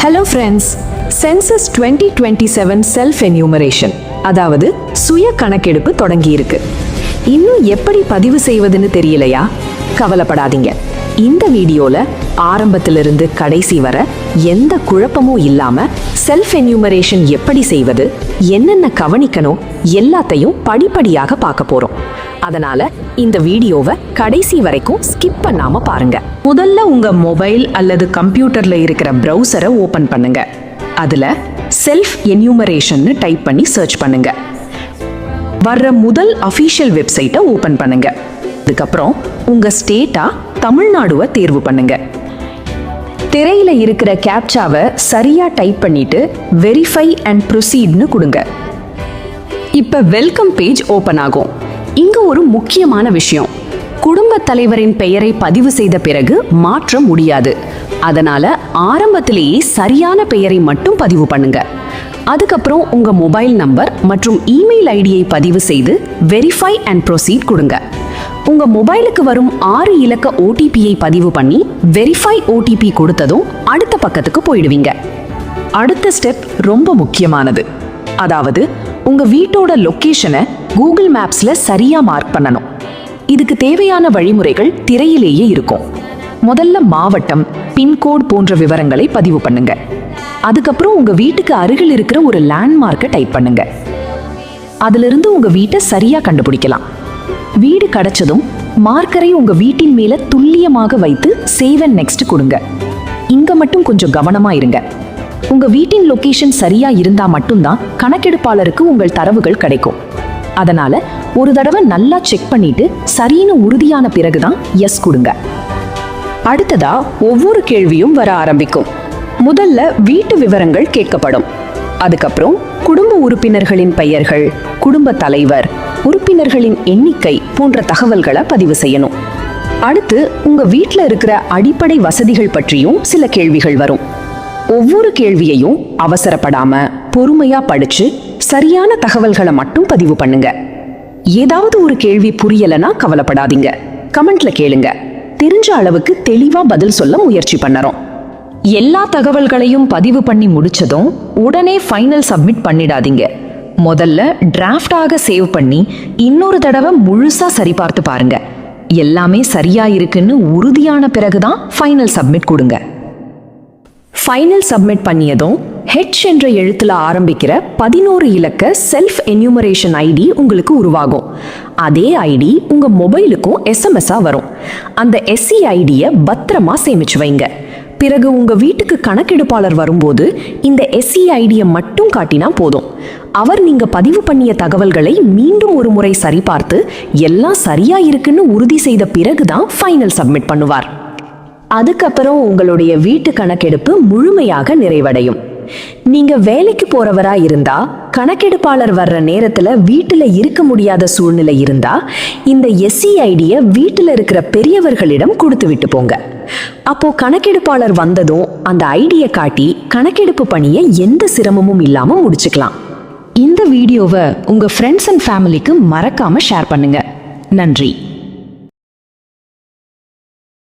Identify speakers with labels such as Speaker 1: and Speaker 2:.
Speaker 1: Hello friends, census 2027 self enumeration, அதாவது சுய கணக்கெடுப்பு தொடங்கியிருக்கு. இன்னும் எப்படி பதிவு செய்வதுன்னு தெரியலையா? கவலைப்படாதீங்க. இந்த வீடியோல ஆரம்பத்திலிருந்து கடைசி வர எந்த குழப்பமும் இல்லாம செல்ஃப் என்யூமரேஷன் எப்படி செய்வது, என்னென்ன கவனிக்கணும் எல்லாத்தையும் படிப்படியாக பார்க்க போறோம். அதனால இந்த வீடியோவை கடைசி வரைக்கும் ஸ்கிப் பண்ணாம பாருங்க. முதல்ல உங்க மொபைல் அல்லது கம்ப்யூட்டர்ல இருக்கிற பிரவுசரை ஓபன் பண்ணுங்க. அதுல செல்ஃப் என்யூமரேஷன் டைப் பண்ணி சர்ச் பண்ணுங்க. வர்ற முதல் அஃபீஷியல் வெப்சைட்டை ஓபன் பண்ணுங்க. அதுக்கப்புறம் உங்க ஸ்டேட்டா தமிழ்நாடுவை தேர்வு பண்ணுங்க. திரையில இருக்கிற கேப்சாவை சரியா டைப் பண்ணிட்டு வெரிஃபை அண்ட் ப்ரொசீட்னு கொடுங்க. இப்ப வெல்கம் பேஜ் ஓபன் ஆகும். இங்க ஒரு முக்கியமான விஷயம், குடும்ப தலைவரின் பெயரை பதிவு செய்த பிறகு மாற்ற முடியாது. அதனால ஆரம்பத்திலேயே சரியான பெயரை மட்டும் பதிவு பண்ணுங்க. அதுக்கப்புறம் உங்க மொபைல் நம்பர் மற்றும் இமெயில் ஐடியை பதிவு செய்து வெரிஃபை அண்ட் ப்ரொசீட் கொடுங்க. உங்க மொபைலுக்கு வரும் 6 இலக்க ஓடிபியை பதிவு பண்ணி வெரிஃபை ஓடிபி கொடுத்ததும் அடுத்த பக்கத்துக்கு போயிடுவீங்க. அடுத்த ஸ்டெப் ரொம்ப முக்கியமானது. அதாவது உங்க வீட்டோட லொகேஷனை கூகுள் மேப்ஸ்ல சரியா மார்க் பண்ணணும். இதுக்கு தேவையான வழிமுறைகள் திரையிலேயே இருக்கும். முதல்ல மாவட்டம், பின்கோட் போன்ற விவரங்களை பதிவு பண்ணுங்க. அதுக்கப்புறம் உங்க வீட்டுக்கு அருகில் இருக்கிற ஒரு லேண்ட்மார்க்கை டைப் பண்ணுங்க. அதிலிருந்து உங்க வீட்டை சரியா கண்டுபிடிக்கலாம். வீடு கிடைச்சதும் மார்க்கரை உங்க வீட்டின் மேல துல்லியமாக வைத்து சேவ் அண்ட் நெக்ஸ்ட் கொடுங்க. இங்க மட்டும் கொஞ்சம் கவனமா இருங்க. உங்க வீட்டின் லொகேஷன் சரியா இருந்தா மட்டும்தான் கணக்கெடுப்பாளருக்கு உங்கள் தரவுகள் கிடைக்கும். அதனால ஒரு தடவை நல்லா செக் பண்ணிட்டு சரின்னு உறுதியான பிறகுதான் எஸ் கொடுங்க. அடுத்ததா ஒவ்வொரு கேள்வியும் வர ஆரம்பிக்கும். முதல்ல வீட்டு விவரங்கள் கேட்கப்படும். அதுக்கப்புறம் குடும்ப உறுப்பினர்களின் பெயர்கள், குடும்ப தலைவர், உறுப்பினர்களின் எண்ணிக்கை போன்ற தகவல்களை பதிவு செய்யணும். அடுத்து உங்க வீட்டில் இருக்கிற அடிப்படை வசதிகள் பற்றியும் சில கேள்விகள் வரும். ஒவ்வொரு கேள்வியையும் அவசரப்படாம பொறுமையா படிச்சு சரியான தகவல்களை மட்டும் பதிவு பண்ணுங்க. ஏதாவது ஒரு கேள்வி புரியலனா கவலைப்படாதீங்க, கமெண்ட்ல கேளுங்க. தெரிஞ்ச அளவுக்கு தெளிவா பதில் சொல்ல முயற்சி பண்ணறோம். எல்லா தகவல்களையும் பதிவு பண்ணி முடிச்சதும் உடனே ஃபைனல் சப்மிட் பண்ணிடாதீங்க. முதல்ல டிராஃப்டாக சேவ் பண்ணி இன்னொரு தடவை முழுசா சரிபார்த்து பாருங்க. எல்லாமே சரியா இருக்குன்னு உறுதியான பிறகுதான் ஃபைனல் சப்மிட் கொடுங்க. ஃபைனல் சப்மிட் பண்ணியதும் ஹெச் என்ற எழுத்துல ஆரம்பிக்கிற 11 இலக்க செல்ஃப் என்யூமரேஷன் ஐடி உங்களுக்கு உருவாகும். அதே ஐடி உங்க மொபைலுக்கும் எஸ்எம்எஸ்ஸா வரும். அந்த எஸ்சி ஐடியை பத்திரமா சேமிச்சு வைங்க. பிறகு உங்க வீட்டுக்கு கணக்கெடுப்பாளர் வரும்போது இந்த எஸ்சி ஐடியை மட்டும் காட்டினா போதும். அவர் நீங்க பதிவு பண்ணிய தகவல்களை மீண்டும் ஒரு முறை சரிபார்த்து எல்லாம் சரியா இருக்குன்னு உறுதி செய்த பிறகுதான் ஃபைனல் சப்மிட் பண்ணுவார். அதுக்கப்புறம் உங்களுடைய வீட்டு கணக்கெடுப்பு முழுமையாக நிறைவடையும். நீங்க வேலைக்கு போறவரா இருந்தா கணக்கெடுப்பாளர் வர்ற நேரத்துல வீட்டுல இருக்க முடியாத சூழ்நிலை இருந்தா இந்த எஸ்சி ஐடியை வீட்டுல இருக்கிற பெரியவர்களிடம் கொடுத்து விட்டு போங்க. அப்போ கணக்கெடுப்பாளர் வந்ததும் அந்த ஐடியை காட்டி கணக்கெடுப்பு பணியை எந்த சிரமமும் இல்லாம முடிச்சுக்கலாம். இந்த வீடியோவை உங்க ஃப்ரெண்ட்ஸ் அண்ட் ஃபேமிலிக்கு மறக்காம ஷேர் பண்ணுங்க. நன்றி.